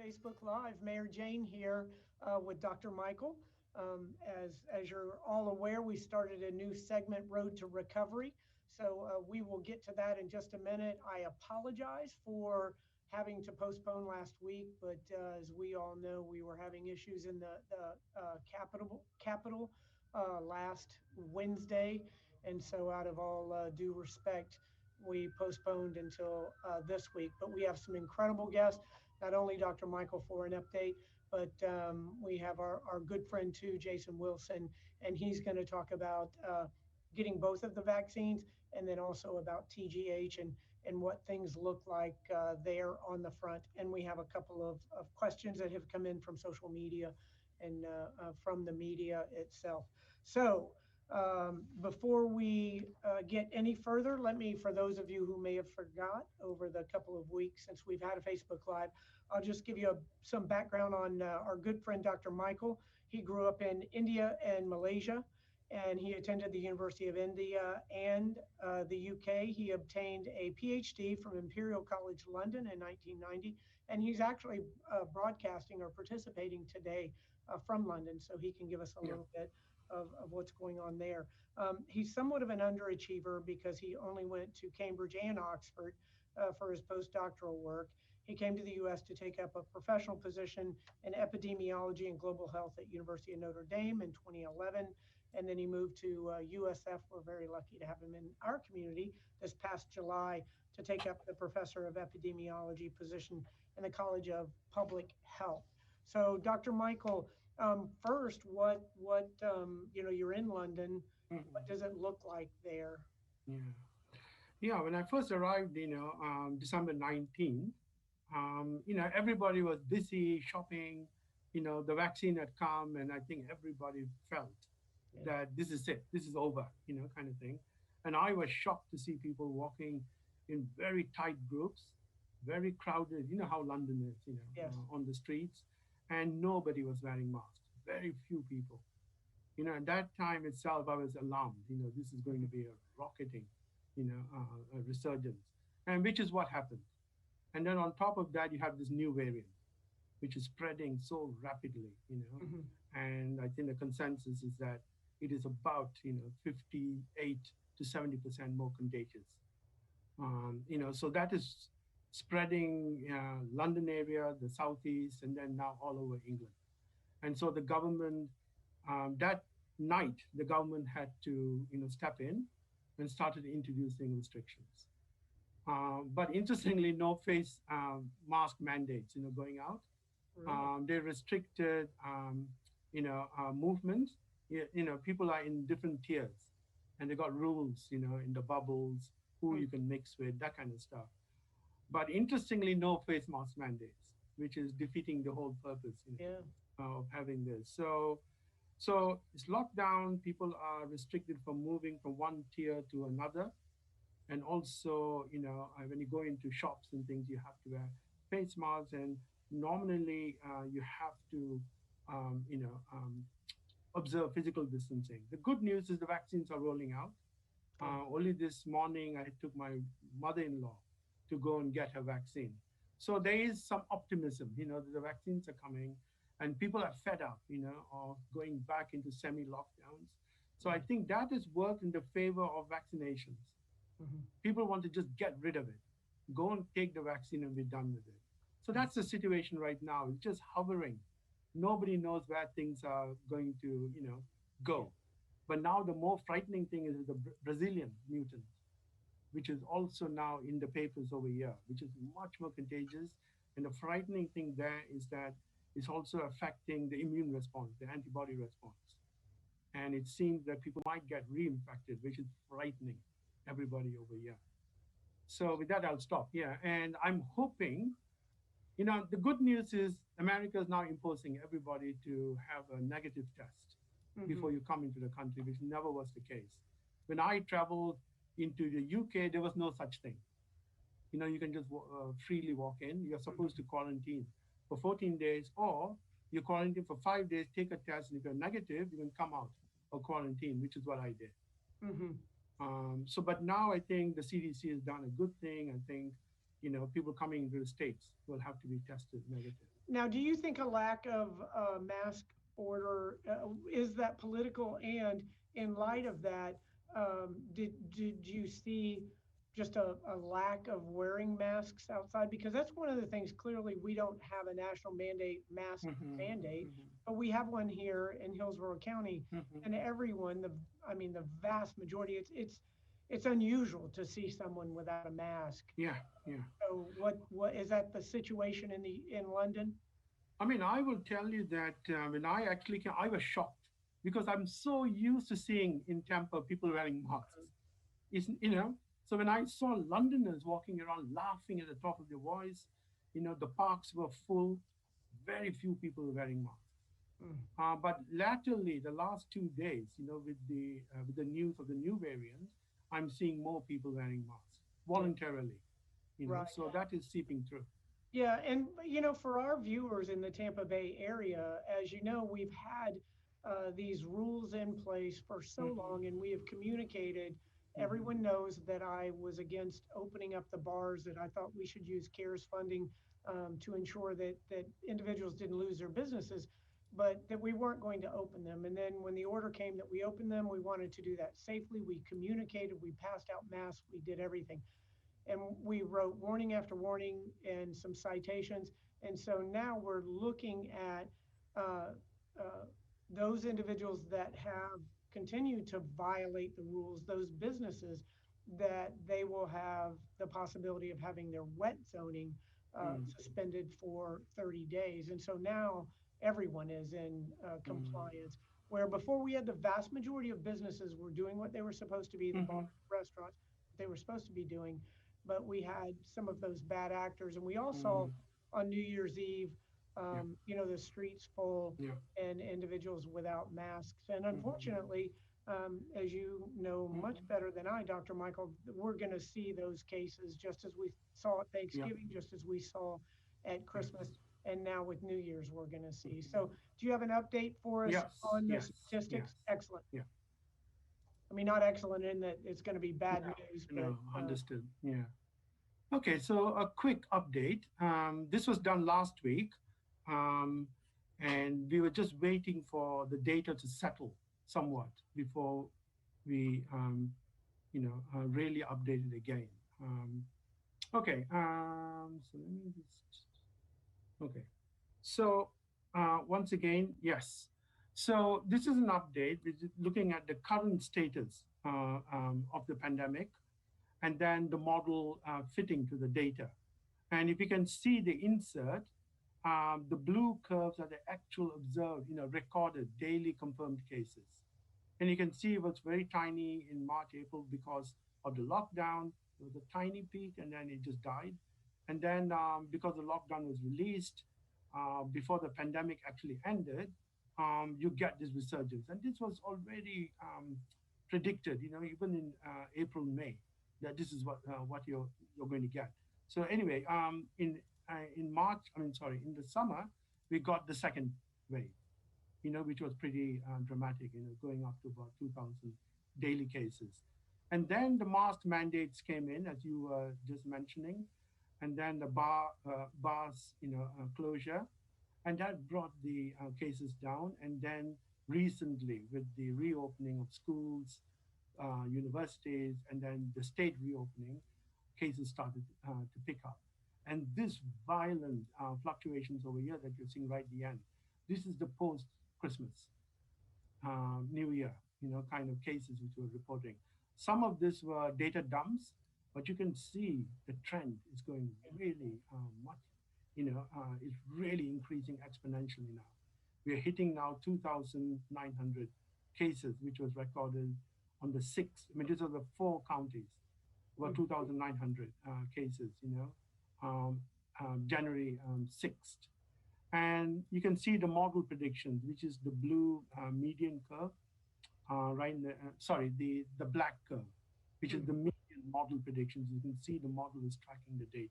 Facebook Live. Mayor Jane here with Dr. Michael. As you're all aware, we started a new segment, Road to Recovery. So we will get to that in just a minute. I apologize for having to postpone last week, but as we all know, we were having issues in the Capitol last Wednesday. And so out of all due respect, we postponed until this week. But we have some incredible guests, not only Dr. Michael for an update, but we have our good friend too, Jason Wilson, and he's going to talk about getting both of the vaccines, and then also about TGH and what things look like there on the front. And we have a couple of questions that have come in from social media and from the media itself. So before we get any further, let me, for those of you who may have forgot over the couple of weeks since we've had a Facebook Live, I'll just give you some background on our good friend, Dr. Michael. He grew up in India and Malaysia, and he attended the University of India and the UK. He obtained a PhD from Imperial College London in 1990, and he's actually broadcasting or participating today from London, so he can give us a little bit of what's going on there. He's somewhat of an underachiever because he only went to Cambridge and Oxford for his postdoctoral work. He came to the US to take up a professional position in epidemiology and global health at University of Notre Dame in 2011. And then he moved to USF. We're very lucky to have him in our community this past July to take up the professor of epidemiology position in the College of Public Health. So Dr. Michael, first, what you're in London, what does it look like there? Yeah, when I first arrived, December 19th, everybody was busy shopping, the vaccine had come, and I think everybody felt that this is it, this is over, kind of thing. And I was shocked to see people walking in very tight groups, very crowded, you know how London is, on the streets, and nobody was wearing masks, very few people. At that time itself, I was alarmed, this is going to be a rocketing, a resurgence, and which is what happened. And then on top of that, you have this new variant, which is spreading so rapidly, and I think the consensus is that it is about, 58 to 70% more contagious. So that is spreading London area, the southeast, and then now all over England. And so the government, that night, the government had to, step in and started introducing restrictions. But interestingly, no face mask mandates, going out. Really? They restricted, movement. People are in different tiers, and they got rules, in the bubbles, who you can mix with, that kind of stuff. But interestingly, no face mask mandates, which is defeating the whole purpose of having this. So it's locked down. People are restricted from moving from one tier to another. And also, when you go into shops and things, you have to wear face masks, and nominally you have to, observe physical distancing. The good news is the vaccines are rolling out. Only this morning, I took my mother-in-law to go and get her vaccine. So there is some optimism, that the vaccines are coming, and people are fed up, of going back into semi-lockdowns. So I think that has worked in the favor of vaccinations. People want to just get rid of it, go and take the vaccine and be done with it. So that's the situation right now. It's just hovering. Nobody knows where things are going to, go. But now the more frightening thing is the Brazilian mutant, which is also now in the papers over here, which is much more contagious. And the frightening thing there is that it's also affecting the immune response, the antibody response. And it seems that people might get reinfected, which is frightening everybody over here. So with that, I'll stop. Yeah, and I'm hoping, the good news is America is now imposing everybody to have a negative test before you come into the country, which never was the case. When I traveled into the UK, there was no such thing. You can just freely walk in. You're supposed to quarantine for 14 days, or you quarantine for 5 days, take a test, and if you're negative, you can come out of quarantine, which is what I did. But now I think the CDC has done a good thing. I think, people coming into the States will have to be tested negative. Now, do you think a lack of mask order is that political? And in light of that, did you see just a lack of wearing masks outside? Because that's one of the things. Clearly, we don't have a national mask Hmm. mandate, Hmm. but we have one here in Hillsborough County, Hmm. and everyone, I mean, the vast majority, it's unusual to see someone without a mask. Yeah, yeah. So, what is that the situation in London? I mean, I will tell you that when I actually came, I was shocked because I'm so used to seeing in Tampa people wearing masks. Isn't So when I saw Londoners walking around laughing at the top of their voice, the parks were full, very few people were wearing masks. Mm. But latterly, the last 2 days, with the news of the new variant, I'm seeing more people wearing masks Yeah, voluntarily. right. So that is seeping through. Yeah, and for our viewers in the Tampa Bay area, as you know, we've had these rules in place for so Hmm. long, and we have communicated. Hmm. Everyone knows that I was against opening up the bars, that I thought we should use CARES funding to ensure that individuals didn't lose their businesses, but that we weren't going to open them. And then when the order came that we opened them, we wanted to do that safely. We communicated, we passed out masks, we did everything, and we wrote warning after warning and some citations. And so now we're looking at uh, uh, those individuals that have continued to violate the rules, those businesses, that they will have the possibility of having their wet zoning Hmm. suspended for 30 days. And so now everyone is in Hmm. compliance. Where before we had the vast majority of businesses were doing what they were supposed to be, the bars, Hmm. restaurants, what they were supposed to be doing, but we had some of those bad actors, and we all saw Hmm. on New Year's Eve, Yeah, the streets full yeah. and individuals without masks. And Hmm. unfortunately, as you know much Hmm. better than I, Dr. Michael, we're going to see those cases just as we saw at Yeah, Thanksgiving, just as we saw at Christmas, yes. and now with New Year's, we're going to see. So, Mhm. do you have an update for us Yes, on the yes, statistics? yes. Excellent. Yeah, I mean, not excellent in that it's going to be bad no, news, but no, understood. Yeah. Okay, so a quick update. This was done last week, um, and we were just waiting for the data to settle somewhat before we, really update it again. Okay, so let me just, okay. So once again, yes. So this is an update which is looking at the current status of the pandemic and then the model fitting to the data. And if you can see the insert, the blue curves are the actual observed, recorded daily confirmed cases. And you can see it was very tiny in March, April because of the lockdown. There was a tiny peak and then it just died. And then because the lockdown was released before the pandemic actually ended, you get this resurgence. And this was already predicted, even in April, May, that this is what you're going to get. So anyway, in March, I mean, sorry, in the summer, we got the second wave, which was pretty dramatic, going up to about 2,000 daily cases. And then the mask mandates came in, as you were just mentioning, and then the bars, closure, and that brought the cases down. And then recently, with the reopening of schools, universities, and then the state reopening, cases started to pick up. And this violent fluctuations over here that you're seeing right at the end, this is the post Christmas, New Year, kind of cases which we're reporting. Some of this were data dumps, but you can see the trend is going really much, it's really increasing exponentially now. We are hitting now 2,900 cases, which was recorded on the 6th. I mean, these are the 4 counties, about mm, 2,900 cases, um, January 6th. And you can see the model predictions, which is the blue median curve, right in sorry, the black curve, which is mm, the median model predictions. You can see the model is tracking the data.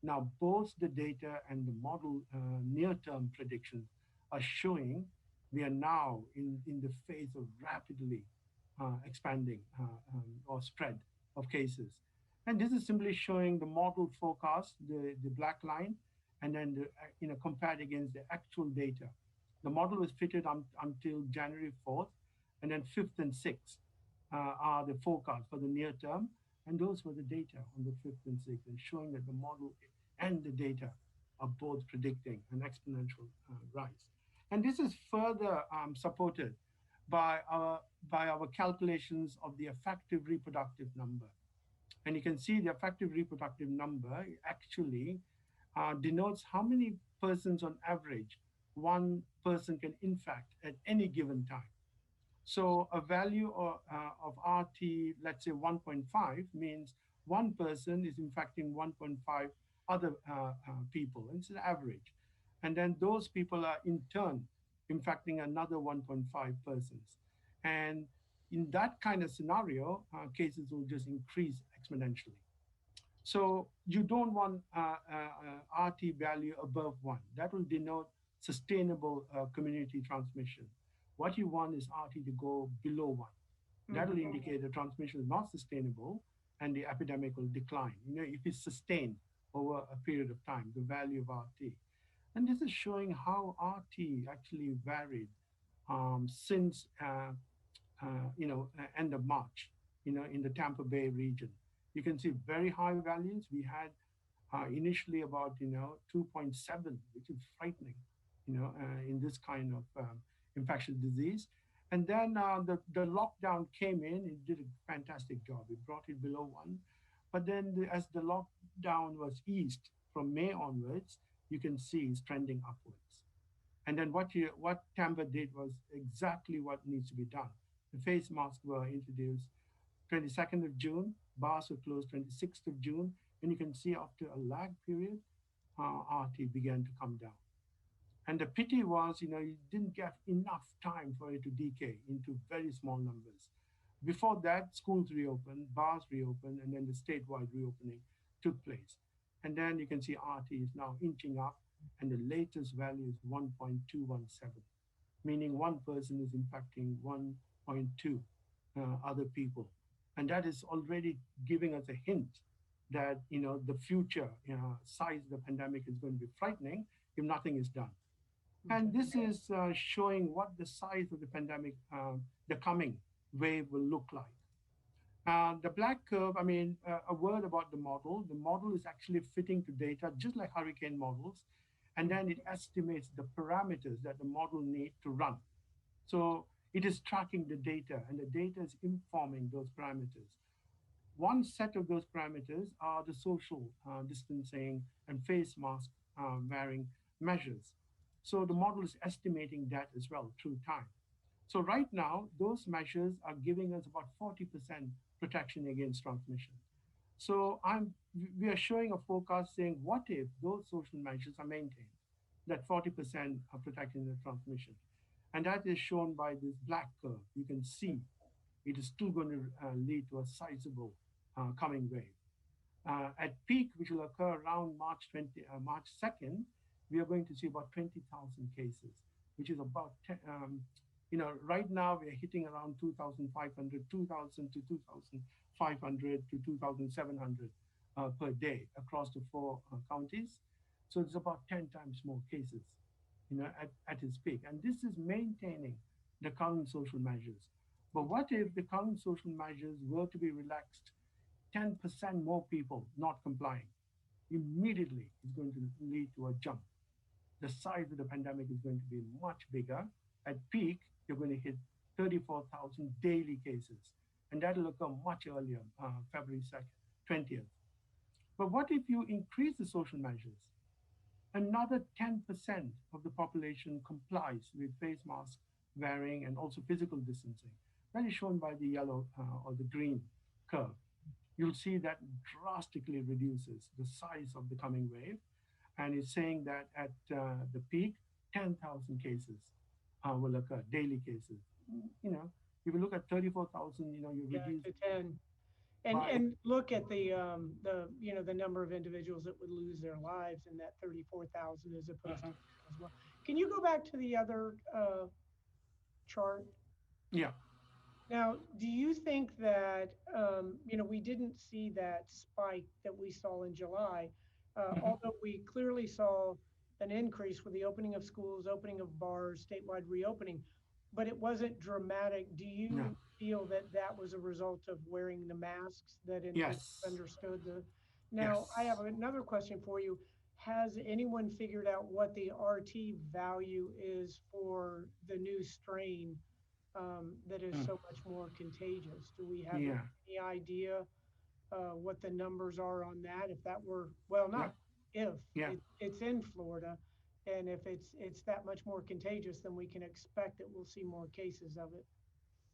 Now, both the data and the model near-term predictions are showing we are now in the phase of rapidly expanding or spread of cases. And this is simply showing the model forecast, the black line, and then compared against the actual data. The model was fitted until January 4th, and then 5th and 6th are the forecast for the near term, and those were the data on the 5th and 6th, and showing that the model and the data are both predicting an exponential rise. And this is further supported by our calculations of the effective reproductive number. And you can see the effective reproductive number actually denotes how many persons on average one person can infect at any given time. So a value of RT, let's say 1.5, means one person is infecting 1.5 other people. And it's an average. And then those people are in turn infecting another 1.5 persons. And in that kind of scenario, cases will just increase exponentially. So you don't want RT value above 1. That will denote sustainable community transmission. What you want is RT to go below 1. That will indicate the transmission is not sustainable and the epidemic will decline. If it's sustained over a period of time, the value of RT. And this is showing how RT actually varied since end of March, in the Tampa Bay region. You can see very high values. We had initially about 2.7, which is frightening, in this kind of infectious disease. And then the lockdown came in. It did a fantastic job. It brought it below 1. But then as the lockdown was eased from May onwards, you can see it's trending upwards. And then what Tampa did was exactly what needs to be done. The face masks were introduced 22nd of June, bars were closed 26th of June, and you can see after a lag period, RT began to come down. And the pity was, you didn't get enough time for it to decay into very small numbers. Before that, schools reopened, bars reopened, and then the statewide reopening took place. And then you can see RT is now inching up, and the latest value is 1.217, meaning one person is infecting 1.2 other people. And that is already giving us a hint that the future size of the pandemic is going to be frightening if nothing is done. And this is showing what the size of the pandemic, the coming wave will look like. The black curve, a word about the model. The model is actually fitting to data, just like hurricane models. And then it estimates the parameters that the model needs to run. So it is tracking the data, and the data is informing those parameters. One set of those parameters are the social distancing and face mask wearing measures. So the model is estimating that as well through time. So right now, those measures are giving us about 40% protection against transmission. So we are showing a forecast saying, what if those social measures are maintained, that 40% are protecting the transmission? And that is shown by this black curve. You can see it is still going to lead to a sizable coming wave. At peak, which will occur around March 2nd, we are going to see about 20,000 cases, which is about, right now we are hitting around 2,500, 2,000 to 2,500 to 2,700 per day across the 4 counties. So it's about 10 times more cases, at its peak. And this is maintaining the current social measures. But what if the current social measures were to be relaxed, 10% more people not complying? Immediately, it's going to lead to a jump. The size of the pandemic is going to be much bigger. At peak, you're going to hit 34,000 daily cases. And that'll occur much earlier, February 2nd, 20th. But what if you increase the social measures? Another 10% of the population complies with face mask wearing and also physical distancing. That is shown by the yellow or the green curve. You'll see that drastically reduces the size of the coming wave. And it's saying that at the peak, 10,000 cases will occur, daily cases. If you look at 34,000, you reduce to 10. And look at the number of individuals that would lose their lives in that 34,000 as opposed to as well. Can you go back to the other chart? Yeah. Now, do you think that we didn't see that spike that we saw in July, although we clearly saw an increase with the opening of schools, opening of bars, statewide reopening, but it wasn't dramatic. Do No. you feel that that was a result of wearing the masks that individuals Yes. understood the? Now, I have Yes. another question for you. Has anyone figured out what the RT value is for the new strain that is Mm. so much more contagious? Do we have Yeah. any idea what the numbers are on that? If that were, well, Yeah. not if Yeah. it's in Florida, and if it's that much more contagious, then we can expect that we'll see more cases of it.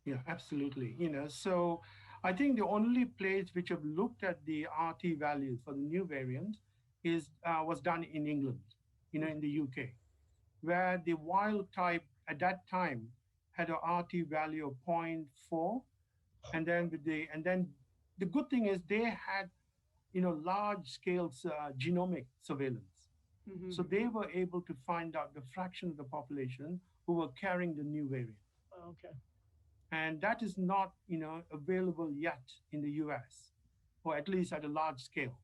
Yeah, absolutely. So I think the only place which have looked at the RT values for the new variant is was done in England, in the UK, where the wild type at that time had a RT value of zero point 0.4, and then the good thing is they had large scale genomic surveillance, Mm-hmm. so they were able to find out the fraction of the population who were carrying the new variant, Okay. and that is not available yet in the US, or at least at a large scale.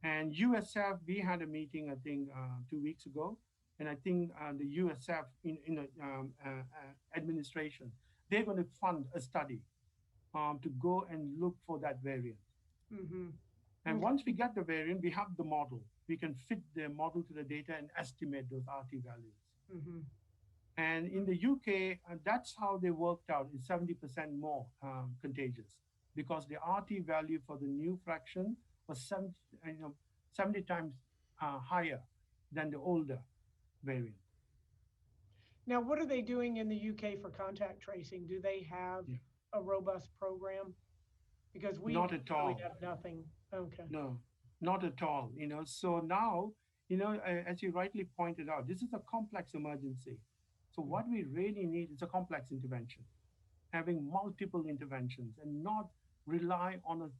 And USF, we had a meeting, I think, 2 weeks ago, and I think the USF administration, they're going to fund a study to go and look for that variant. Mm-hmm. And Okay. once we get the variant, we have the model. We can fit the model to the data and estimate those RT values. Mm-hmm. And in the UK, that's how they worked out is 70% more contagious, because the RT value for the new fraction was 70 times higher than the older variant. Now, what are they doing in the UK for contact tracing? Do they have Yeah. a robust program? Because we Not at really all. have nothing. Okay. No, not at all. So now, as you rightly pointed out, this is a complex emergency. So what we really need is a complex intervention, having multiple interventions and not rely on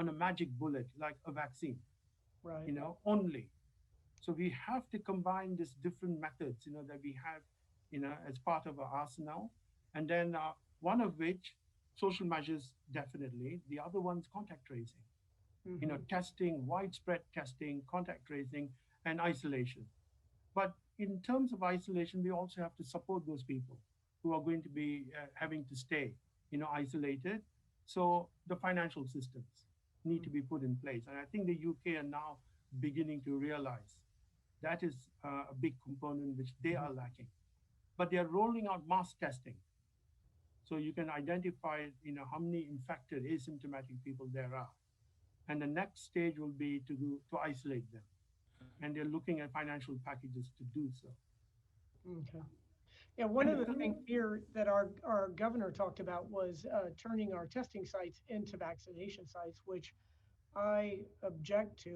a magic bullet like a vaccine, Right. only. So we have to combine these different methods, that we have, as part of our arsenal. And then one of which, social measures, definitely. The other one's contact tracing, Mm-hmm. testing, widespread testing, contact tracing, and isolation. But in terms of isolation, we also have to support those people who are going to be having to stay, isolated. So the financial systems need to be put in place. And I think the UK are now beginning to realize that is a big component which they are lacking. But they are rolling out mass testing. So you can identify, how many infected asymptomatic people there are. And the next stage will be to isolate them. And they're looking at financial packages to do so. Okay. Yeah, one And of the things here that our governor talked about was turning our testing sites into vaccination sites, which I object to.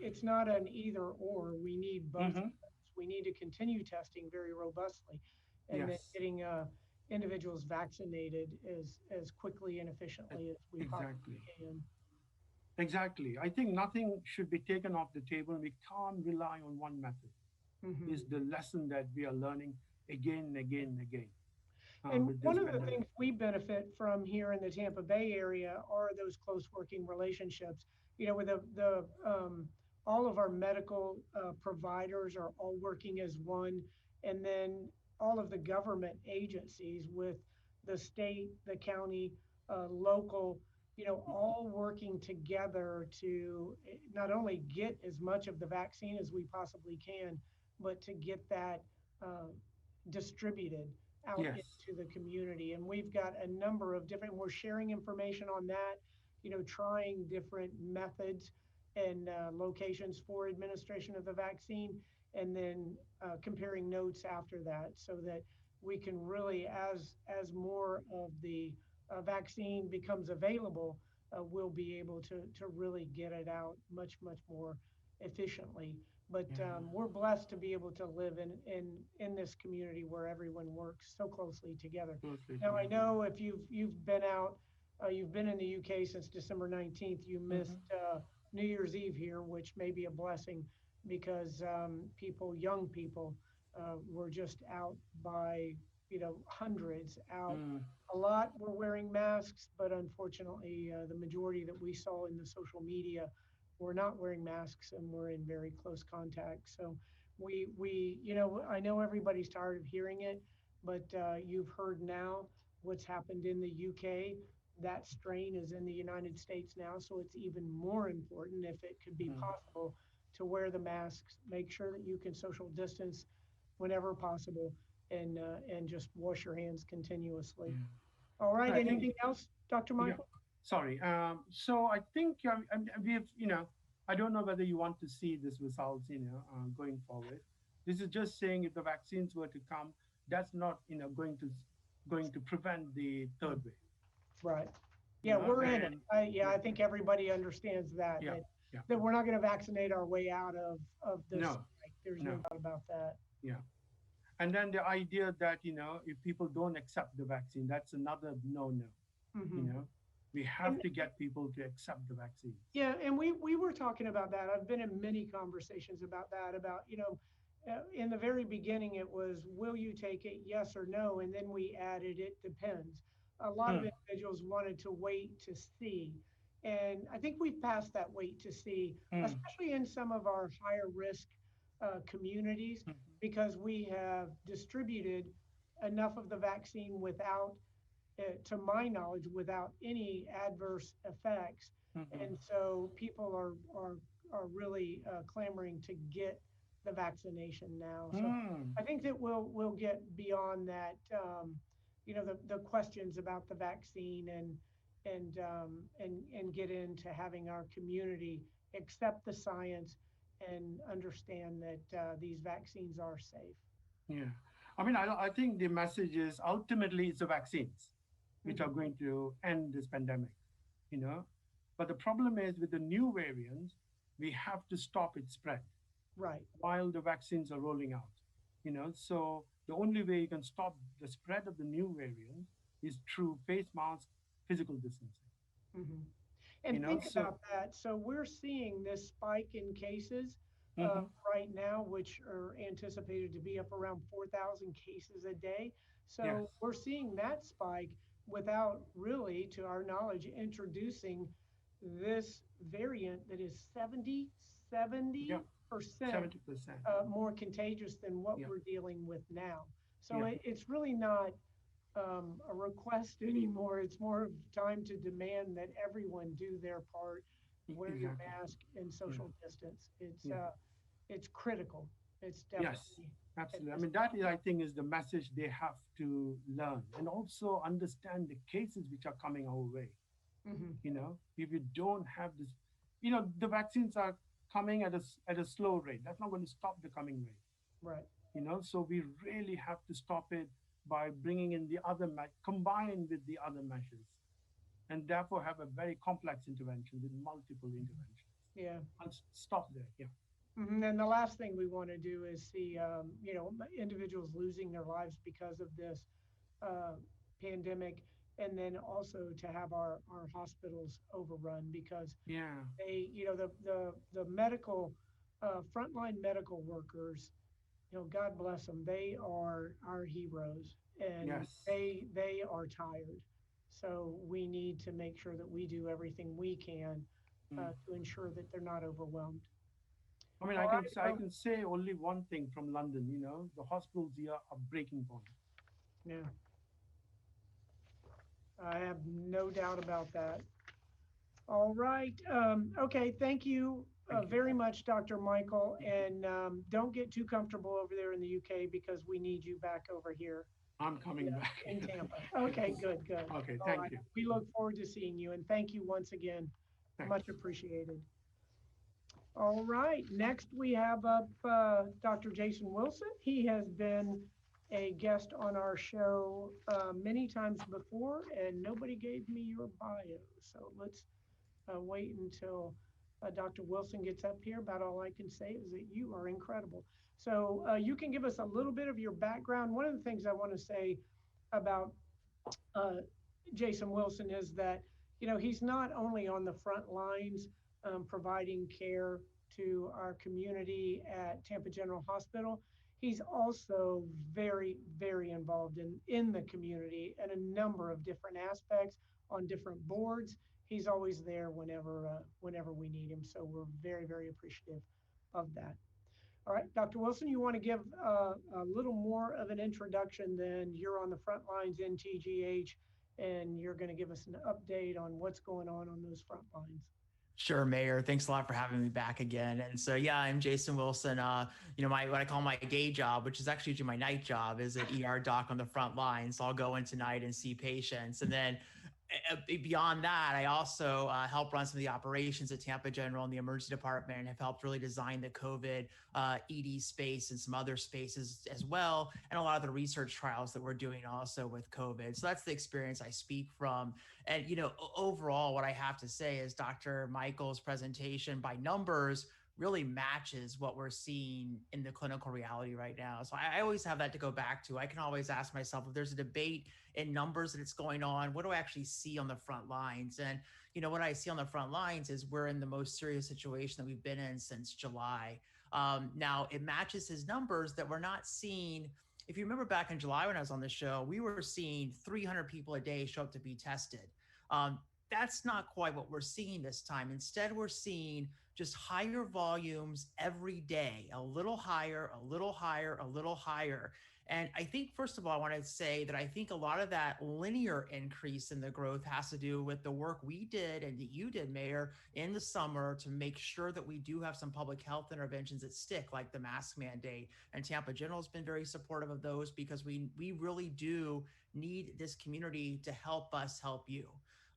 It's not an either or. We need both. Mhm. We need to continue testing very robustly, and then Yes, getting individuals vaccinated as quickly and e- efficiently as we possibly exactly. can. Exactly. I think nothing should be taken off the table. We can't rely on one method. Hmm. Is the lesson that we are learning again and again and again And with one this of the pandemic. things we benefit from here in the Tampa Bay area are those close working relationships. With the all of our medical providers are all working as one, and then all of the government agencies with the state, the county, local, all working together to not only get as much of the vaccine as we possibly can, but to get that uh, distributed out Yes. into the community. And we've got a number of different, we're sharing information on that, trying different methods and locations for administration of the vaccine, and then comparing notes after that so that we can really, as more of the vaccine becomes available, we'll be able to really get it out much more efficiently. But Yeah. we're blessed to be able to live in this community where everyone works so closely together. Closely Now I together. know if you've been out, you've been in the UK since December 19th. You missed Hmm. New Year's Eve here, which may be a blessing because young people, were just out by hundreds out. Mm. A lot were wearing masks, but unfortunately, the majority that we saw in the social media we're not wearing masks and we're in very close contact. So I know everybody's tired of hearing it, but you've heard now what's happened in the UK. That strain is in the United States now, so it's even more important, if it could be Mm. possible, to wear the masks, make sure that you can social distance whenever possible, and just wash your hands continuously. Yeah. All right, I think, anything else, Dr. yeah. Michael? Sorry. So I think we've, I don't know whether you want to see this results, going forward. This is just saying if the vaccines were to come, that's not, going to prevent the third wave, Right. Yeah, we're in it. and Yeah, yeah, I think everybody understands that, yeah, yeah. that we're not going to vaccinate our way out of this. No, Like, there's no no, doubt about that. yeah. And then the idea that, if people don't accept the vaccine, that's another no-no. You Hmm. know, we have And to get people to accept the vaccines. yeah, and we were talking about that. I've been in many conversations about that. About in the very beginning, it was, will you take it, yes or no, and then we added, it depends. A lot of Mm, individuals wanted to wait to see, and I think we've passed that wait to see, mm, especially in some of our higher risk communities, mhm, because we have distributed enough of the vaccine without, to my knowledge, without any adverse effects. mhm, And so people are really clamoring to get the vaccination now. So mm. I think that we'll get beyond that, the questions about the vaccine, and get into having our community accept the science and understand that these vaccines are safe. Yeah. I mean, I think the message is ultimately it's the vaccines which are Hmm. going to end this pandemic, you know. But the problem is with the new variants, we have to stop its spread Right. while the vaccines are rolling out, So the only way you can stop the spread of the new variant is through face mask, physical distancing, Hmm. And think So, about that. So we're seeing this spike in cases uh, mhm, right now, which are anticipated to be up around 4,000 cases a day. yes, So we're seeing that spike without really, to our knowledge, introducing this variant that is yeah, 70% 70%. more contagious than what Yeah, we're dealing with now. So yeah, it's really not a request anymore. It's more of time to demand that everyone do their part, wear your exactly. mask and Yeah, social distance. yeah. It's critical. It's Yes, definitely at absolutely. I this mean, that is, I think, is the message they have to learn and also understand the cases which are coming our way. point. Hmm. If you don't have this, the vaccines are coming at a slow rate. That's not going to stop the coming rate. Right. So we really have to stop it by bringing in the other, combined with the other measures, and therefore have a very complex intervention with multiple interventions. Yeah. I'll stop there. Yeah. And the last thing we want to do is see, individuals losing their lives because of this uh, pandemic, and then also to have our hospitals overrun because Yeah. they, the medical, frontline medical workers, God bless them. They are our heroes, and Yes. they are tired. So we need to make sure that we do everything we can Mm. to ensure that they're not overwhelmed. I mean, All right. I can say only one thing from London. The hospitals here are breaking point. Yeah, I have no doubt about that. All right. Okay. Thank you Thank you. very much, Dr. Michael. Mhm. And don't get too comfortable over there in the UK because we need you back over here. I'm coming Yeah, back. in Tampa. Okay, Yes. good, good. Okay. All Thank right. you. We look forward to seeing you, and thank you once again. Thanks. Much appreciated. All right. Next, we have up Dr. Jason Wilson. He has been a guest on our show many times before, and nobody gave me your bio. So let's wait until Dr. Wilson gets up here. About all I can say is that you are incredible. So you can give us a little bit of your background. One of the things I want to say about uh, Jason Wilson is that, he's not only on the front lines providing care to our community at Tampa General Hospital, he's also very, very involved in the community in a number of different aspects on different boards. he's always there whenever we need him. So we're very, very appreciative of that. All right, Dr. Wilson, you want to give a little more of an introduction, then you're on the front lines in TGH, and you're going to give us an update on what's going on those front lines. Sure, Mayor. Thanks a lot for having me back again. And so, yeah, I'm Jason Wilson. My what I call my day job, which is actually my night job, is an ER doc on the front line. So I'll go in tonight and see patients, and then beyond that, I also help run some of the operations at Tampa General in the emergency department, and have helped really design the COVID ED space and some other spaces as well, and a lot of the research trials that we're doing also with COVID. So that's the experience I speak from. And overall, what I have to say is Dr. Michael's presentation by numbers really matches what we're seeing in the clinical reality right now. So I always have that to go back to. I can always ask myself, if there's a debate in numbers that it's going on, what do I actually see on the front lines? And what I see on the front lines is we're in the most serious situation that we've been in since July. Now it matches his numbers that we're not seeing. If you remember back in July when I was on the show, we were seeing 300 people a day show up to be tested. That's not quite what we're seeing this time. Instead, we're seeing just higher volumes every day, a little higher, a little higher, a little higher. And I think, first of all, I want to say that I think a lot of that linear increase in the growth has to do with the work we did and that you did, Mayor, in the summer to make sure that we do have some public health interventions that stick, like the mask mandate. And Tampa General has been very supportive of those, because we really do need this community to help us help you.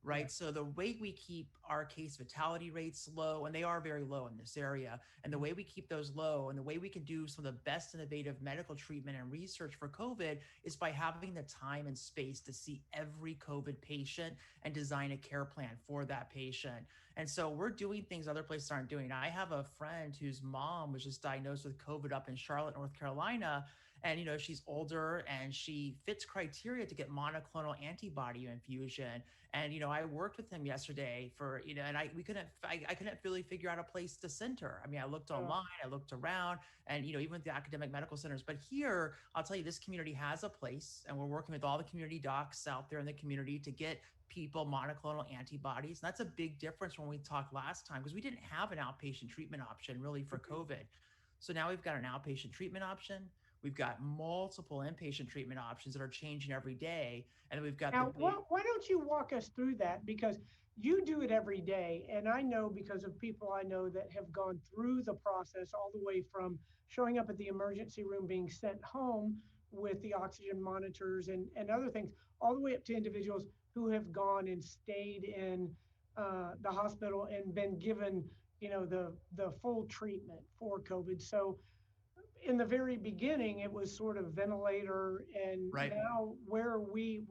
Right. Yeah. So the way we keep our case fatality rates low, and they are very low in this area, and the way we keep those low, and the way we can do some of the best innovative medical treatment and research for COVID, is by having the time and space to see every COVID patient and design a care plan for that patient. And so we're doing things other places aren't doing. I have a friend whose mom was just diagnosed with COVID up in Charlotte, North Carolina. And, she's older and she fits criteria to get monoclonal antibody infusion. And, I worked with him yesterday for, and I couldn't really figure out a place to send her. I mean, I looked online, I looked around, and, even with the academic medical centers. But here, I'll tell you, this community has a place, and we're working with all the community docs out there in the community to get people monoclonal antibodies. And that's a big difference from when we talked last time, because we didn't have an outpatient treatment option really for COVID. So now we've got an outpatient treatment option. We've got multiple inpatient treatment options that are changing every day. And then we've got now, why don't you walk us through that? Because you do it every day. And I know, because of people I know that have gone through the process, all the way from showing up at the emergency room, being sent home with the oxygen monitors and other things, all the way up to individuals who have gone and stayed in the hospital and been given, the full treatment for COVID. So in the very beginning, it was sort of ventilator, and right now, where are we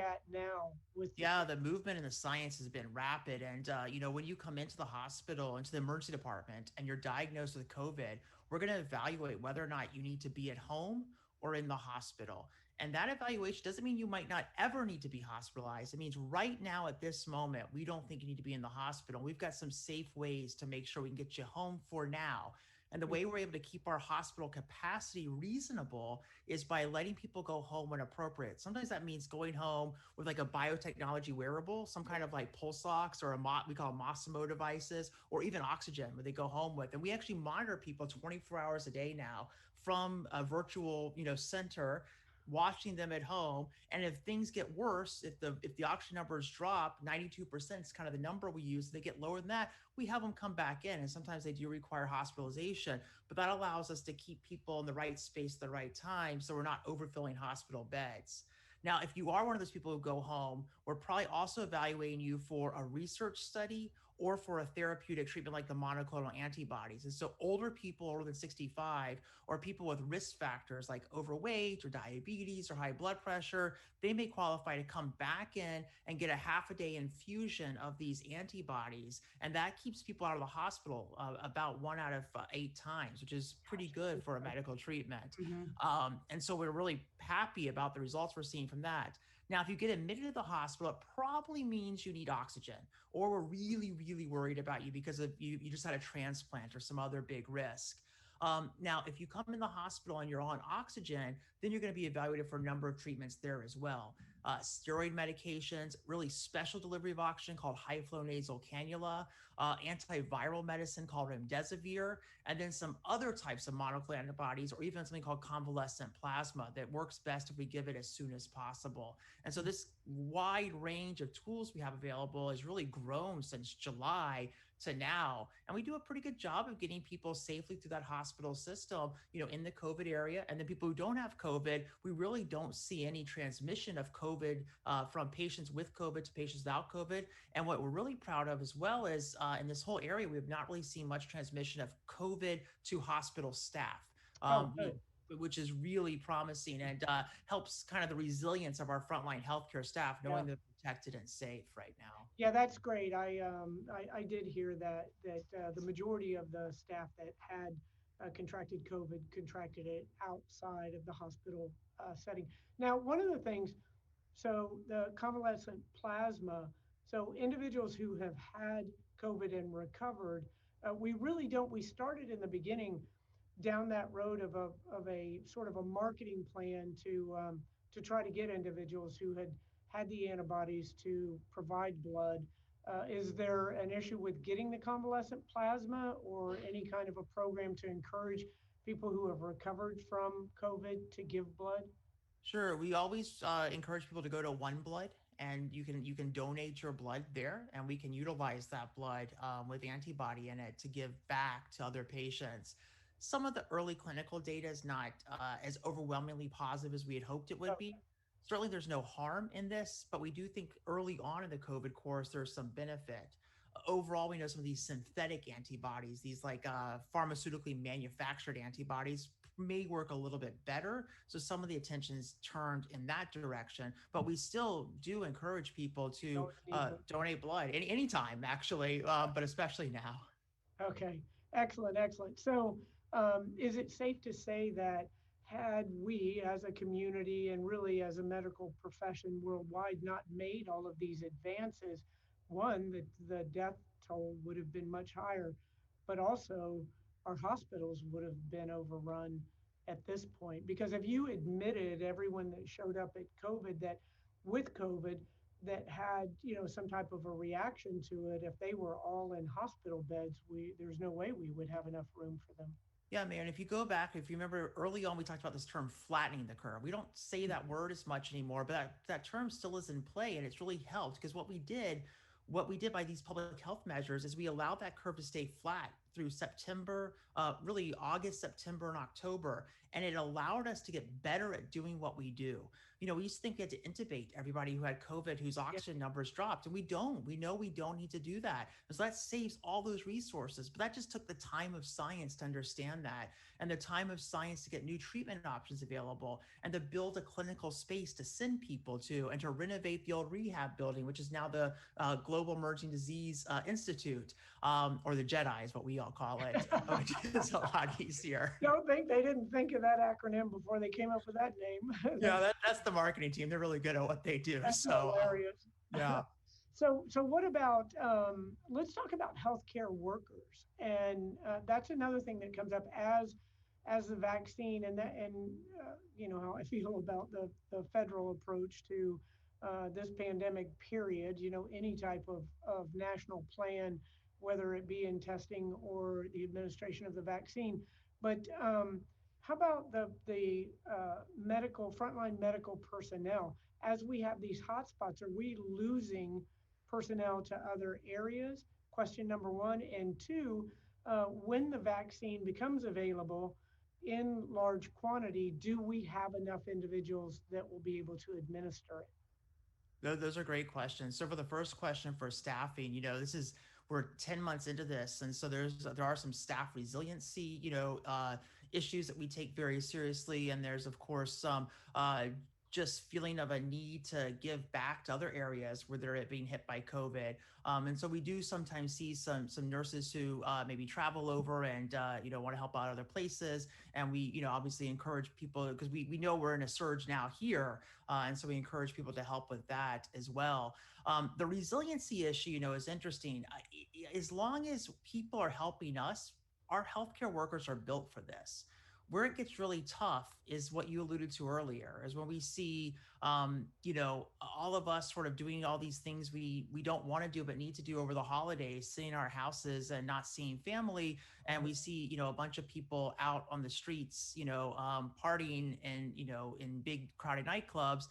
at now with? The movement in the science has been rapid. And, when you come into the hospital, into the emergency department, and you're diagnosed with COVID, we're going to evaluate whether or not you need to be at home or in the hospital. And that evaluation doesn't mean you might not ever need to be hospitalized. It means right now at this moment, we don't think you need to be in the hospital. We've got some safe ways to make sure we can get you home for now. And the way we're able to keep our hospital capacity reasonable is by letting people go home when appropriate. Sometimes that means going home with like a biotechnology wearable, some kind of like pulse ox, or we call them Masimo devices, or even oxygen, where they go home with. And we actually monitor people 24 hours a day now from a virtual, center, watching them at home. And if things get worse, if the oxygen numbers drop, 92% is kind of the number we use, they get lower than that, we have them come back in. And sometimes they do require hospitalization, but that allows us to keep people in the right space at the right time, so we're not overfilling hospital beds. Now, if you are one of those people who go home, we're probably also evaluating you for a research study or for a therapeutic treatment like the monoclonal antibodies. And so older people older than 65, or people with risk factors like overweight or diabetes or high blood pressure, they may qualify to come back in and get a half a day infusion of these antibodies. And that keeps people out of the hospital about 1 out of 8 times, which is pretty good for a medical treatment. Mm-hmm. And so we're really happy about the results we're seeing from that. Now, if you get admitted to the hospital, it probably means you need oxygen, or we're really, really worried about you because of you just had a transplant or some other big risk. Now, if you come in the hospital and you're on oxygen, then you're going to be evaluated for a number of treatments there as well. Steroid medications, really special delivery of oxygen called high flow nasal cannula, antiviral medicine called remdesivir, and then some other types of monoclonal antibodies, or even something called convalescent plasma that works best if we give it as soon as possible. And so this wide range of tools we have available has really grown since July to now. And we do a pretty good job of getting people safely through that hospital system, in the COVID area. And then people who don't have COVID, we really don't see any transmission of COVID from patients with COVID to patients without COVID. And what we're really proud of as well is in this whole area, we have not really seen much transmission of COVID to hospital staff. Which is really promising and helps kind of the resilience of our frontline healthcare staff, knowing they're protected and safe right now. Yeah, that's great. I did hear that the majority of the staff that had contracted COVID contracted it outside of the hospital setting. Now, one of the things, so the convalescent plasma, so individuals who have had COVID and recovered, we really don't. We started in the beginning down that road of a sort of a marketing plan to try to get individuals who had the antibodies to provide blood. Is there an issue with getting the convalescent plasma or any kind of a program to encourage people who have recovered from COVID to give blood? Sure. We always encourage people to go to One Blood, and you can donate your blood there, and we can utilize that blood with antibody in it to give back to other patients. Some of the early clinical data is not as overwhelmingly positive as we had hoped it would be. Certainly, there's no harm in this, but we do think early on in the COVID course, there's some benefit. Overall, we know some of these synthetic antibodies, these like pharmaceutically manufactured antibodies, may work a little bit better. So some of the attention is turned in that direction, but we still do encourage people to donate blood anytime, actually, but especially now. Okay, excellent, excellent. So, is it safe to say that had we as a community and really as a medical profession worldwide not made all of these advances, one, that the death toll would have been much higher, but also our hospitals would have been overrun at this point? Because if you admitted everyone that showed up at COVID that with COVID that had some type of a reaction to it, if they were all in hospital beds, there's no way we would have enough room for them. Yeah, man. If you go back, if you remember early on, we talked about this term flattening the curve. We don't say that word as much anymore, but that term still is in play, and it's really helped because what we did by these public health measures is we allowed that curve to stay flat through September, really August, September, and October. And it allowed us to get better at doing what we do. We used to think we had to intubate everybody who had COVID, whose oxygen numbers dropped. And we don't. We know we don't need to do that. And so that saves all those resources. But that just took the time of science to understand that, and the time of science to get new treatment options available, and to build a clinical space to send people to, and to renovate the old rehab building, which is now the Global Emerging Disease Institute, or the JEDI is what we all call it, which is a lot easier. Don't think they didn't think of that acronym before they came up with that name. Yeah, that's the marketing team. They're really good at what they do. That's so hilarious. Yeah. So what about, let's talk about healthcare workers. And that's another thing that comes up as the vaccine and how I feel about the federal approach to this pandemic period, any type of national plan, whether it be in testing or the administration of the vaccine. But how about the frontline medical personnel? As we have these hotspots, are we losing personnel to other areas? Question number one. And two, when the vaccine becomes available in large quantity, do we have enough individuals that will be able to administer it? Those are great questions. So for the first question for staffing, we're 10 months into this. And so there are some staff resiliency, issues that we take very seriously. And there's, of course, some just feeling of a need to give back to other areas where they're being hit by COVID. And so we do sometimes see some nurses who maybe travel over and, want to help out other places. And we, obviously encourage people because we know we're in a surge now here. And so we encourage people to help with that as well. The resiliency issue, is interesting. As long as people are helping us, our healthcare workers are built for this. Where it gets really tough is what you alluded to earlier, is when we see, all of us sort of doing all these things we don't want to do but need to do over the holidays, sitting in our houses and not seeing family, and we see, a bunch of people out on the streets, partying and in big crowded nightclubs.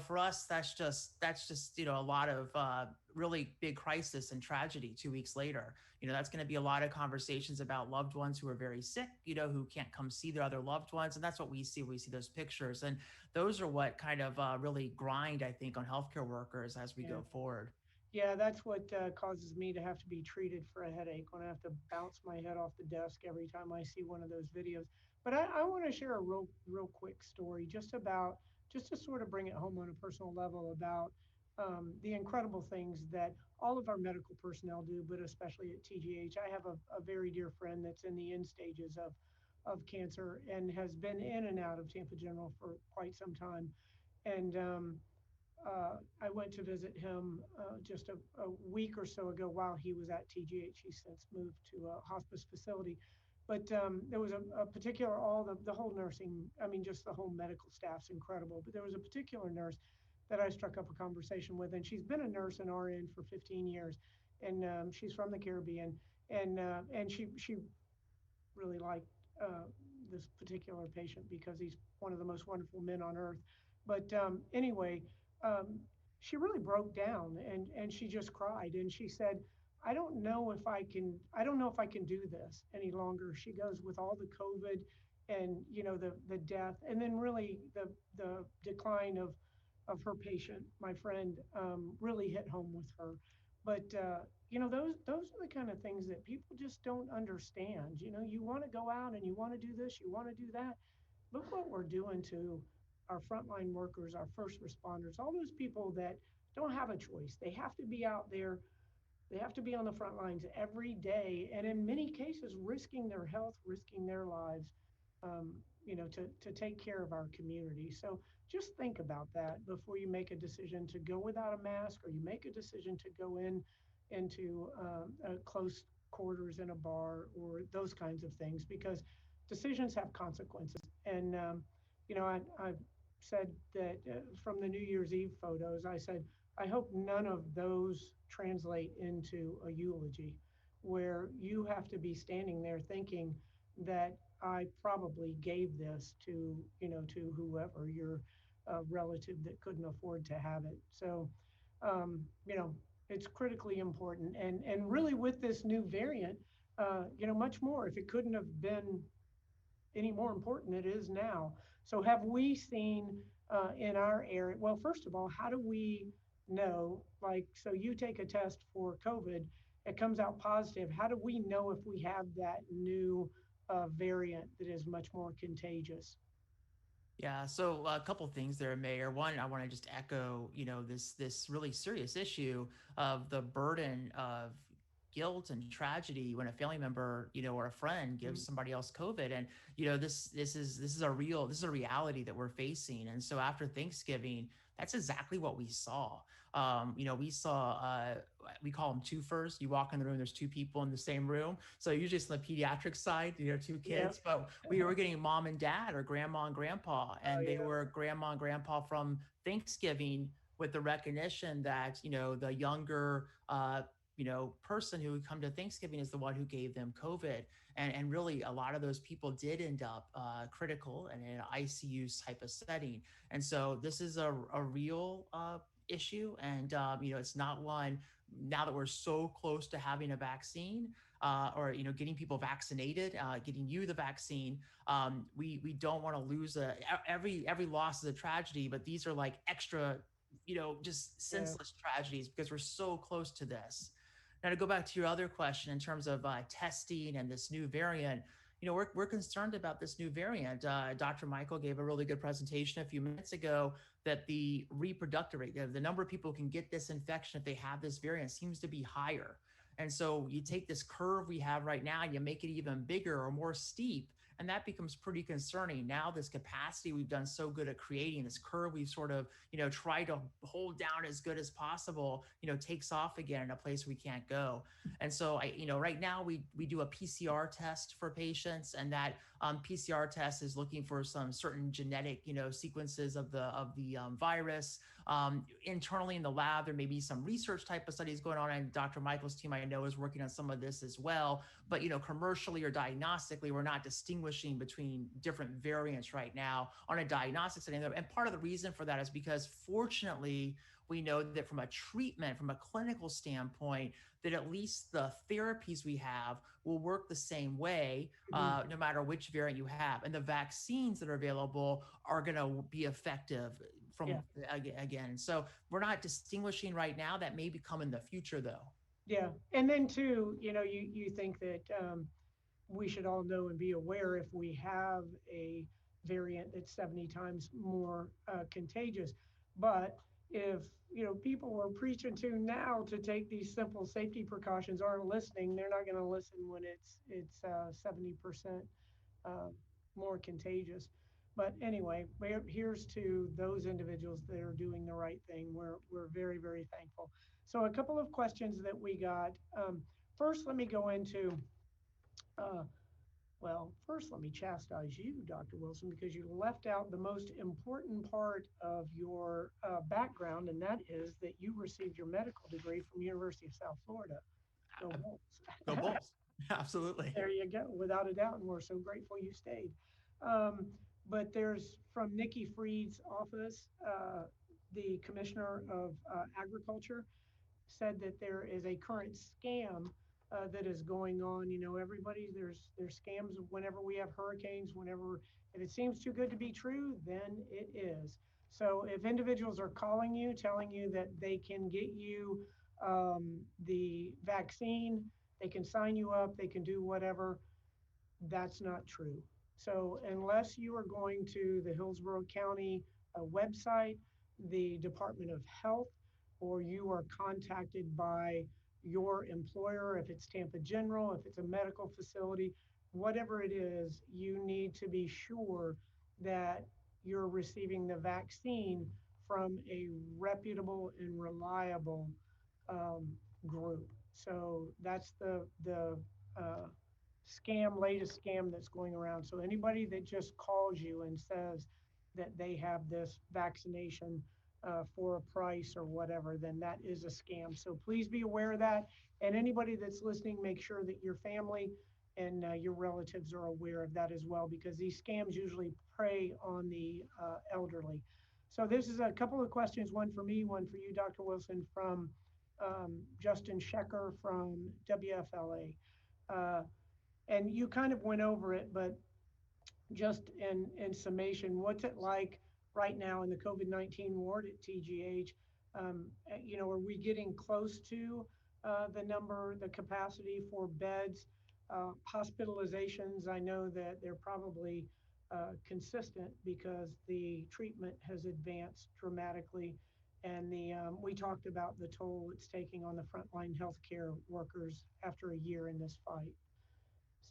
For us, that's just a lot of really big crisis and tragedy 2 weeks later. That's going to be a lot of conversations about loved ones who are very sick, who can't come see their other loved ones. And that's what we see when we see those pictures. And those are what kind of really grind, I think, on healthcare workers as we go forward. Yeah, that's what causes me to have to be treated for a headache when I have to bounce my head off the desk every time I see one of those videos. But I want to share a real quick story just to sort of bring it home on a personal level about the incredible things that all of our medical personnel do, but especially at TGH. I have a very dear friend that's in the end stages of cancer and has been in and out of Tampa General for quite some time. And I went to visit him just a week or so ago while he was at TGH. He's since moved to a hospice facility. But there was a particular, the whole nursing, I mean, just the whole medical staff's incredible. But there was a particular nurse that I struck up a conversation with, and she's been a nurse and RN for 15 years. And she's from the Caribbean. And she really liked this particular patient because he's one of the most wonderful men on earth. But anyway, um, she really broke down and she just cried and she said, I don't know if I can do this any longer. She goes, with all the COVID and, the death, and then really the decline of her patient, my friend, really hit home with her. But, those are the kind of things that people just don't understand. You want to go out and you want to do this, you want to do that. Look what we're doing to our frontline workers, our first responders, all those people that don't have a choice. They have to be out there. They have to be on the front lines every day, and in many cases, risking their health, risking their lives, um, to take care of our community. So just think about that before you make a decision to go without a mask, or you make a decision to go into close quarters in a bar, or those kinds of things, because decisions have consequences. And I said that from the New Year's Eve photos, I said, I hope none of those translate into a eulogy where you have to be standing there thinking that I probably gave this to whoever, your relative that couldn't afford to have it. So, um, you know, it's critically important. And really with this new variant, much more. If it couldn't have been any more important, it is now. So have we seen in our area, well, first of all, how do we know, like, so you take a test for COVID, it comes out positive. How do we know if we have that new variant that is much more contagious? Yeah, so a couple things there, Mayor. One, I want to just echo, this really serious issue of the burden of guilt and tragedy when a family member, or a friend gives somebody else COVID. And this is a reality that we're facing. And so after Thanksgiving, that's exactly what we saw. We saw we call them twofers. You walk in the room, there's two people in the same room. So usually it's on the pediatric side, two kids, but we were getting mom and dad or grandma and grandpa, and they were grandma and grandpa from Thanksgiving, with the recognition that, the younger, person who would come to Thanksgiving is the one who gave them COVID. And really a lot of those people did end up critical and in an ICU type of setting. And so this is a real issue. And, it's not one, now that we're so close to having a vaccine, or getting people vaccinated, getting you the vaccine, we don't want to lose every loss is a tragedy, but these are like extra, just senseless tragedies because we're so close to this. Now, to go back to your other question in terms of testing and this new variant, we're concerned about this new variant. Dr. Michael gave a really good presentation a few minutes ago that the reproductive rate, the number of people who can get this infection if they have this variant, seems to be higher. And so you take this curve we have right now, you make it even bigger or more steep, And that becomes pretty concerning. Now this capacity we've done so good at creating, this curve we've sort of, tried to hold down as good as possible, takes off again in a place we can't go. And so right now we do a PCR test for patients, and that PCR test is looking for some certain genetic, sequences of the virus. Internally in the lab, there may be some research type of studies going on, and Dr. Michael's team, I know, is working on some of this as well. But commercially or diagnostically, we're not distinguishing between different variants right now on a diagnostic setting. And part of the reason for that is because, fortunately, we know that from a treatment, from a clinical standpoint, that at least the therapies we have will work the same way, no matter which variant you have. And the vaccines that are available are going to be effective from again. So we're not distinguishing right now. That may become in the future, though. Yeah. And then too, you think that we should all know and be aware if we have a variant that's 70 times more contagious. But if people we're preaching to now to take these simple safety precautions aren't listening, they're not going to listen when it's 70% more contagious. But anyway, here's to those individuals that are doing the right thing. We're very, very thankful. So a couple of questions that we got. First, let me go into first, let me chastise you, Dr. Wilson, because you left out the most important part of your background, and that is that you received your medical degree from University of South Florida. Go Bulls. Go Bulls. Absolutely. There you go, without a doubt, and we're so grateful you stayed. But there's from Nikki Freed's office, the Commissioner of Agriculture said that there is a current scam that is going on. There's scams whenever we have hurricanes, if it seems too good to be true, then it is. So if individuals are calling you, telling you that they can get you the vaccine, they can sign you up, they can do whatever, that's not true. So unless you are going to the Hillsborough County website, the Department of Health, or you are contacted by your employer, if it's Tampa General, if it's a medical facility, whatever it is, you need to be sure that you're receiving the vaccine from a reputable and reliable group. So that's the latest scam that's going around. So anybody that just calls you and says that they have this vaccination for a price or whatever, then that is a scam. So please be aware of that. And anybody that's listening, make sure that your family and your relatives are aware of that as well, because these scams usually prey on the elderly. So this is a couple of questions, one for me, one for you, Dr. Wilson, from Justin Schecker from WFLA. And you kind of went over it, but just in summation, what's it like right now in the COVID-19 ward at TGH? Are we getting close to the capacity for beds? Hospitalizations, I know that they're probably consistent because the treatment has advanced dramatically. And we talked about the toll it's taking on the frontline healthcare workers after a year in this fight.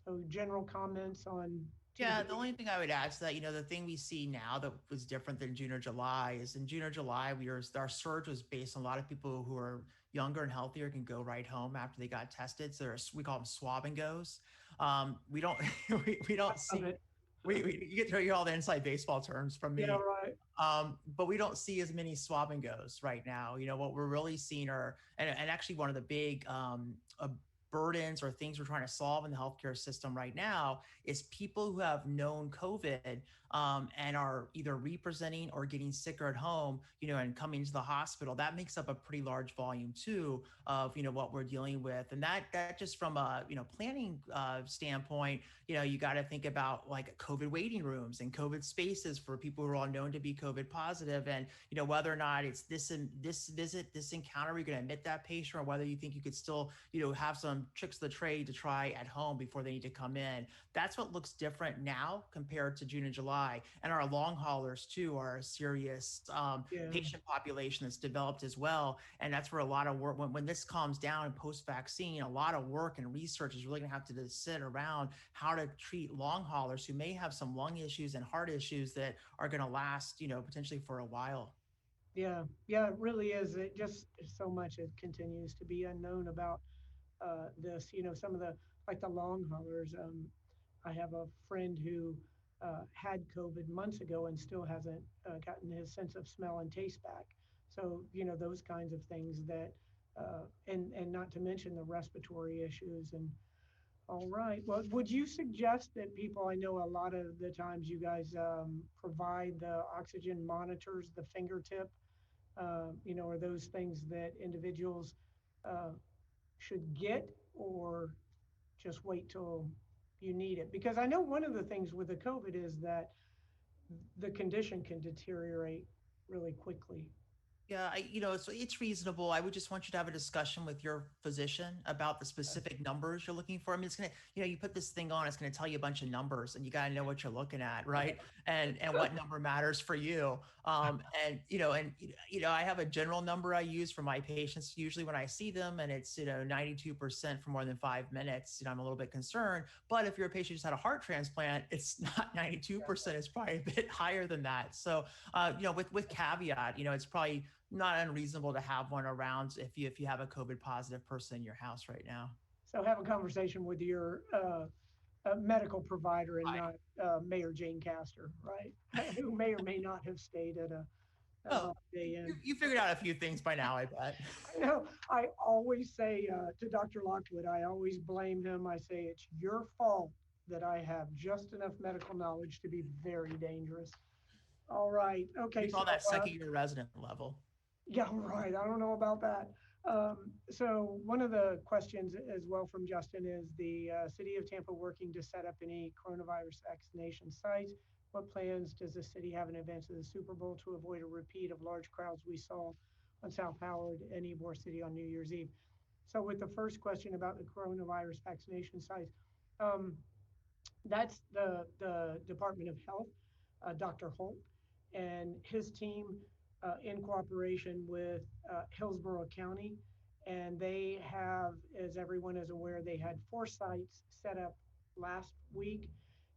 So general comments on Yeah, the only thing I would add to that, the thing we see now that was different than June or July is in June or July, our surge was based on a lot of people who are younger and healthier can go right home after they got tested. So we call them swab and goes. We don't we don't see it. You get to hear all the inside baseball terms from me. Yeah, right. But we don't see as many swab and goes right now. What we're really seeing and actually one of the big burdens or things we're trying to solve in the healthcare system right now is people who have known COVID and are either representing or getting sicker at home, and coming to the hospital. That makes up a pretty large volume too of, what we're dealing with. And that just from a, planning standpoint, you got to think about like COVID waiting rooms and COVID spaces for people who are all known to be COVID positive. And, whether or not it's this visit, this encounter, you're going to admit that patient, or whether you think you could still, have some tricks of the trade to try at home before they need to come in. That's what looks different now compared to June and July. And our long haulers too are a serious Yeah. patient population that's developed as well. And that's where a lot of work, when this calms down post-vaccine, a lot of work and research is really going to have to sit around how to treat long haulers who may have some lung issues and heart issues that are going to last, potentially for a while. Yeah, yeah, it really is. It just so much it continues to be unknown about this. Some of the like the long haulers. I have a friend who had COVID months ago and still hasn't gotten his sense of smell and taste back. So those kinds of things that, and not to mention the respiratory issues. And all right, well, would you suggest that people? I know a lot of the times you guys provide the oxygen monitors, the fingertip. Are those things that individuals uh, should get, or just wait till you need it? Because I know one of the things with the COVID is that the condition can deteriorate really quickly. Yeah, it's reasonable. I would just want you to have a discussion with your physician about the specific numbers you're looking for. I mean, it's gonna, you put this thing on, it's gonna tell you a bunch of numbers, and you gotta know what you're looking at, right? And what number matters for you. I have a general number I use for my patients usually when I see them, and it's 92% for more than 5 minutes. I'm a little bit concerned. But if you're a patient who just had a heart transplant, it's not 92%. It's probably a bit higher than that. So with caveat, it's probably not unreasonable to have one around if you have a COVID positive person in your house right now. So have a conversation with your medical provider and Right. not Mayor Jane Castor, right? Who may or may not have stayed at a Oh, Holiday Inn. you figured out a few things by now, I bet. I know. I always say to Dr. Lockwood, I always blame him. I say it's your fault that I have just enough medical knowledge to be very dangerous. All right. Okay. We So call that second year resident level. yeah, right. I don't know about that. So one of the questions as well from Justin is the city of Tampa working to set up any coronavirus vaccination sites. What plans does the city have in advance of the Super Bowl to avoid a repeat of large crowds we saw on South Howard and Ybor City on New Year's Eve? So with the first question about the coronavirus vaccination sites, um, that's the Department of Health, Dr. Holt and his team in cooperation with Hillsborough County. And they have, as everyone is aware, they had 4 sites set up last week.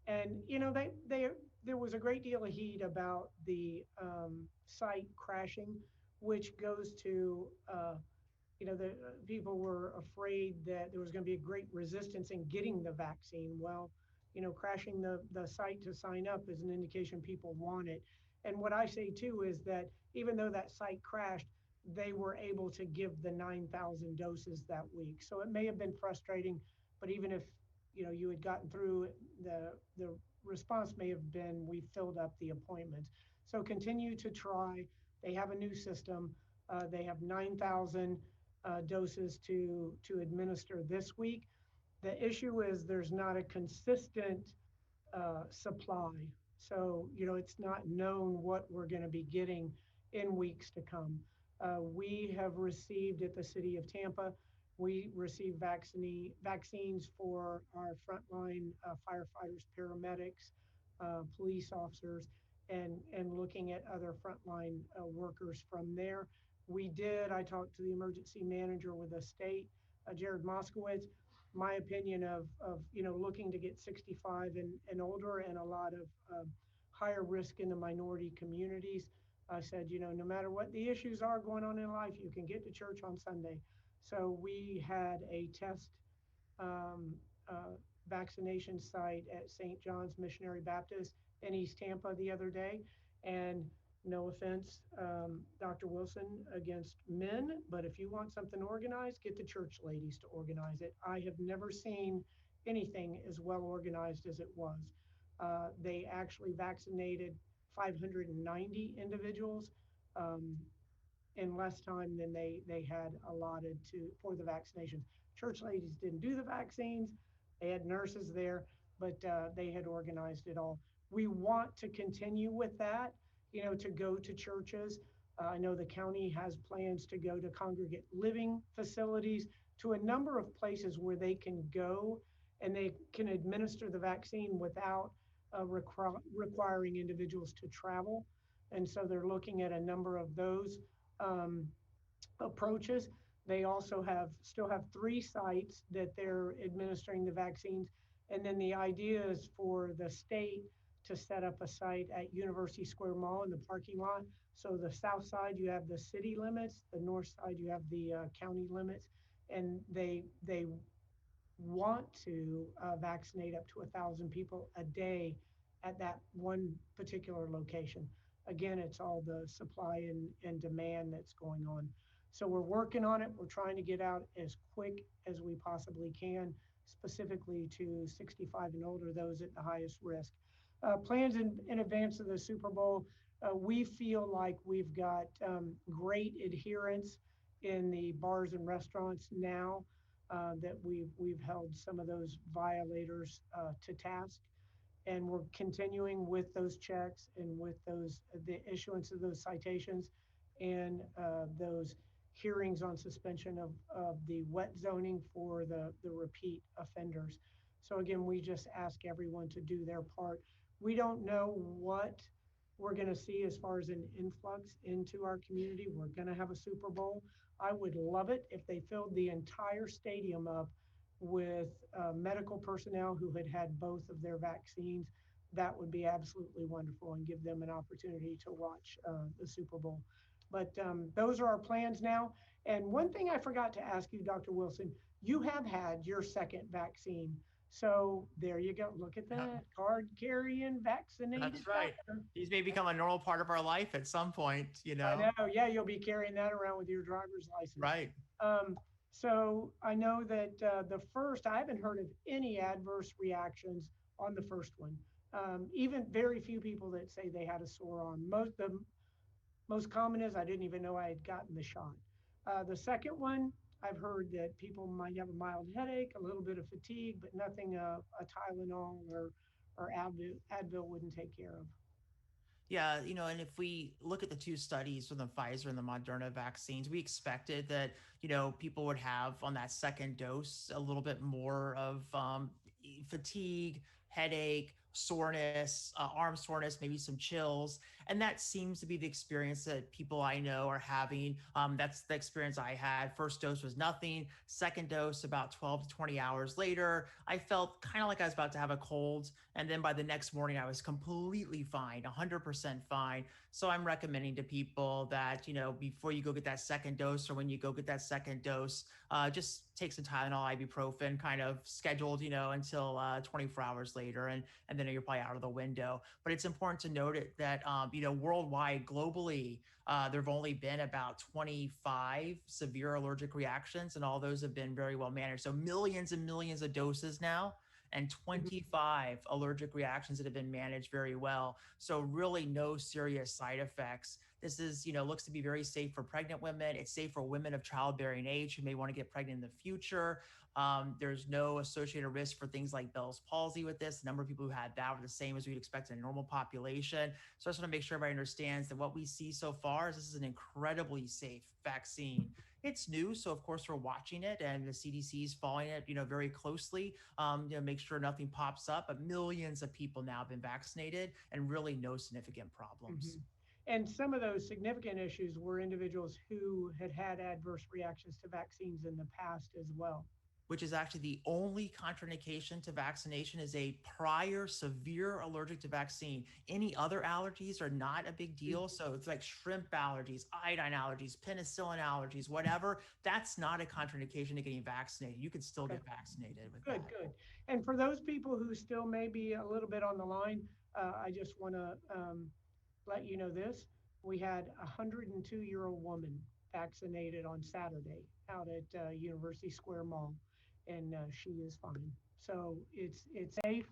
And, there was a great deal of heat about the site crashing, which goes to, the people were afraid that there was going to be a great resistance in getting the vaccine. Well, crashing the site to sign up is an indication people want it. And what I say too is that even though that site crashed, they were able to give the 9,000 doses that week. So it may have been frustrating, but even if you had gotten through, the response may have been we filled up the appointments. So continue to try. They have a new system. They have 9,000 doses to administer this week. The issue is there's not a consistent supply. So, it's not known what we're going to be getting in weeks to come. We have received at the city of Tampa, we receive vaccines for our frontline firefighters, paramedics, police officers, and looking at other frontline workers from there. I talked to the emergency manager with the state, Jared Moskowitz. My opinion of looking to get 65 and older and a lot of higher risk in the minority communities. I said, no matter what the issues are going on in life, you can get to church on Sunday. So we had a test um, uh, vaccination site at St. John's Missionary Baptist in East Tampa the other day. And no offense, Dr. Wilson, against men, but if you want something organized, get the church ladies to organize it. I have never seen anything as well organized as it was. They actually vaccinated 590 individuals in less time than they had allotted for the vaccinations. Church ladies didn't do the vaccines. They had nurses there, but they had organized it all. We want to continue with that, to go to churches. I know the county has plans to go to congregate living facilities to a number of places where they can go and they can administer the vaccine without requiring individuals to travel. And so they're looking at a number of those um, approaches. They also still have 3 sites that they're administering the vaccines. And then the idea is for the state to set up a site at University Square Mall in the parking lot. So the south side, you have the city limits, the north side, you have the county limits. And they want to vaccinate up to 1,000 people a day at that one particular location. Again, it's all the supply and demand that's going on. So we're working on it. We're trying to get out as quick as we possibly can, specifically to 65 and older, those at the highest risk. Plans in advance of the Super Bowl, we feel like we've got great adherence in the bars and restaurants now that we've held some of those violators to task, and we're continuing with those checks and with the issuance of those citations and those hearings on suspension of the wet zoning for the repeat offenders. So again, we just ask everyone to do their part. We don't know what we're going to see as far as an influx into our community. We're going to have a Super Bowl. I would love it if they filled the entire stadium up with medical personnel who had both of their vaccines. That would be absolutely wonderful and give them an opportunity to watch the Super Bowl. But those are our plans now. And one thing I forgot to ask you, Dr. Wilson, you have had your second vaccine. So there you go. Look at that, card carrying vaccinated. That's right. Doctor. These may become a normal part of our life at some point, you know. I know. Yeah, you'll be carrying that around with your driver's license. Right. So I know that the first, I haven't heard of any adverse reactions on the first one. Even very few people that say they had a sore arm. The most common is I didn't even know I had gotten the shot. The second one, I've heard that people might have a mild headache, a little bit of fatigue, but nothing a Tylenol or Advil wouldn't take care of. Yeah, you know, and if we look at the 2 studies from the Pfizer and the Moderna vaccines, we expected that, you know, people would have on that second dose a little bit more of fatigue, headache, soreness, arm soreness, maybe some chills. And that seems to be the experience that people I know are having. That's the experience I had. First dose was nothing. Second dose, about 12 to 20 hours later, I felt kind of like I was about to have a cold. And then by the next morning, I was completely fine, 100% fine. So I'm recommending to people that, you know, before you go get that second dose or when you go get that second dose, just take some Tylenol, ibuprofen, kind of scheduled, you know, until 24 hours later. And then you're probably out of the window. But it's important to note that, you know, worldwide, globally, there have only been about 25 severe allergic reactions, and all those have been very well managed. So millions and millions of doses now, and 25 allergic reactions that have been managed very well. So really no serious side effects. This is, you know, looks to be very safe for pregnant women. It's safe for women of childbearing age who may want to get pregnant in the future. There's no associated risk for things like Bell's palsy with this. The number of people who had that were the same as we'd expect in a normal population. So I just want to make sure everybody understands that what we see so far is this is an incredibly safe vaccine. It's new, so of course we're watching it, and the CDC is following it, you know, very closely. You know, make sure nothing pops up. But millions of people now have been vaccinated, and really no significant problems. Mm-hmm. And some of those significant issues were individuals who had adverse reactions to vaccines in the past as well. Which is actually the only contraindication to vaccination is a prior severe allergic to vaccine. Any other allergies are not a big deal. So it's like shrimp allergies, iodine allergies, penicillin allergies, whatever. That's not a contraindication to getting vaccinated. You can still get vaccinated with that. Good. And for those people who still may be a little bit on the line, I just want to let you know this. We had a 102-year-old woman vaccinated on Saturday out at University Square Mall. And she is fine. So it's safe,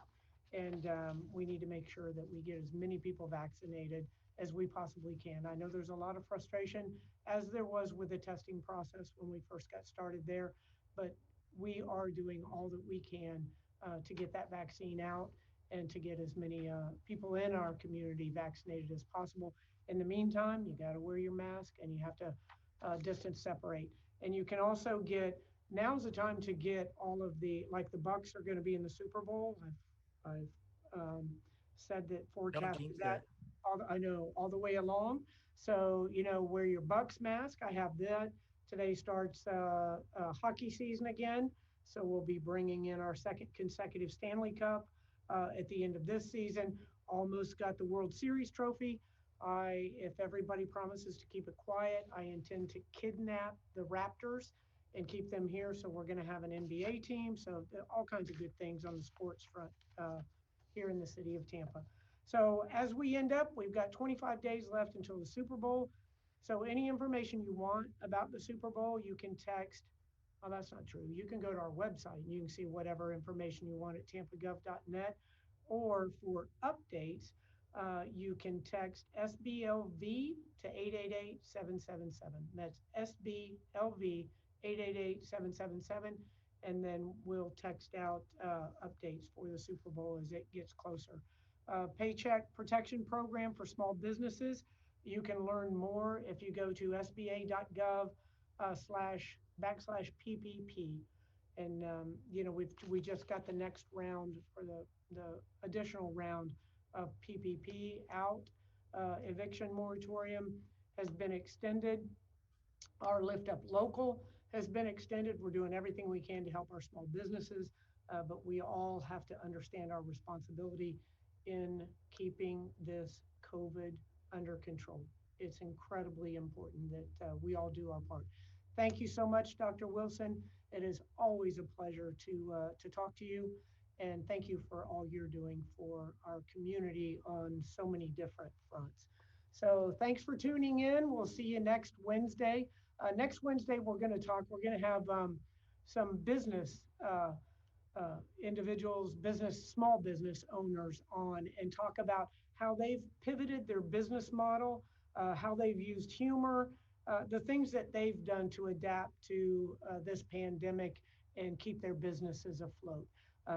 and we need to make sure that we get as many people vaccinated as we possibly can. I know there's a lot of frustration, as there was with the testing process when we first got started there, but we are doing all that we can to get that vaccine out and to get as many people in our community vaccinated as possible. In the meantime, you got to wear your mask and you have to distance separate. And you can also get now's the time to get all of the, like the Bucks are going to be in the Super Bowl. I've said that Don't forecasted jinx that it. I know all the way along. So, wear your Bucks mask. I have that. Today starts hockey season again. So we'll be bringing in our second consecutive Stanley Cup at the end of this season. Almost got the World Series trophy. If everybody promises to keep it quiet, I intend to kidnap the Raptors and keep them here. So we're going to have an NBA team. So all kinds of good things on the sports front here in the city of Tampa. So as we end up, we've got 25 days left until the Super Bowl. So any information you want about the Super Bowl, you can text. Oh, that's not true. You can go to our website and you can see whatever information you want at tampagov.net. Or for updates, you can text SBLV to 888-777. That's SBLV 888-777. And then we'll text out updates for the Super Bowl as it gets closer. Paycheck Protection Program for small businesses. You can learn more if you go to sba.gov /PPP. And we just got the next round for the additional round of PPP out. Eviction moratorium has been extended. Our Lift Up Local has been extended. We're doing everything we can to help our small businesses, but we all have to understand our responsibility in keeping this COVID under control. It's incredibly important that we all do our part. Thank you so much, Dr. Wilson. It is always a pleasure to talk to you, and thank you for all you're doing for our community on so many different fronts. So thanks for tuning in. We'll see you next Wednesday. Next Wednesday, we're going to have some business individuals, small business owners on and talk about how they've pivoted their business model, how they've used humor, the things that they've done to adapt to this pandemic and keep their businesses afloat.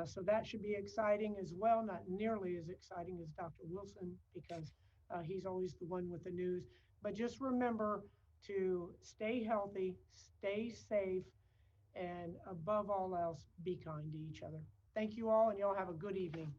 So that should be exciting as well, not nearly as exciting as Dr. Wilson because he's always the one with the news. But just remember to stay healthy, stay safe, and above all else, be kind to each other. Thank you all, and y'all have a good evening.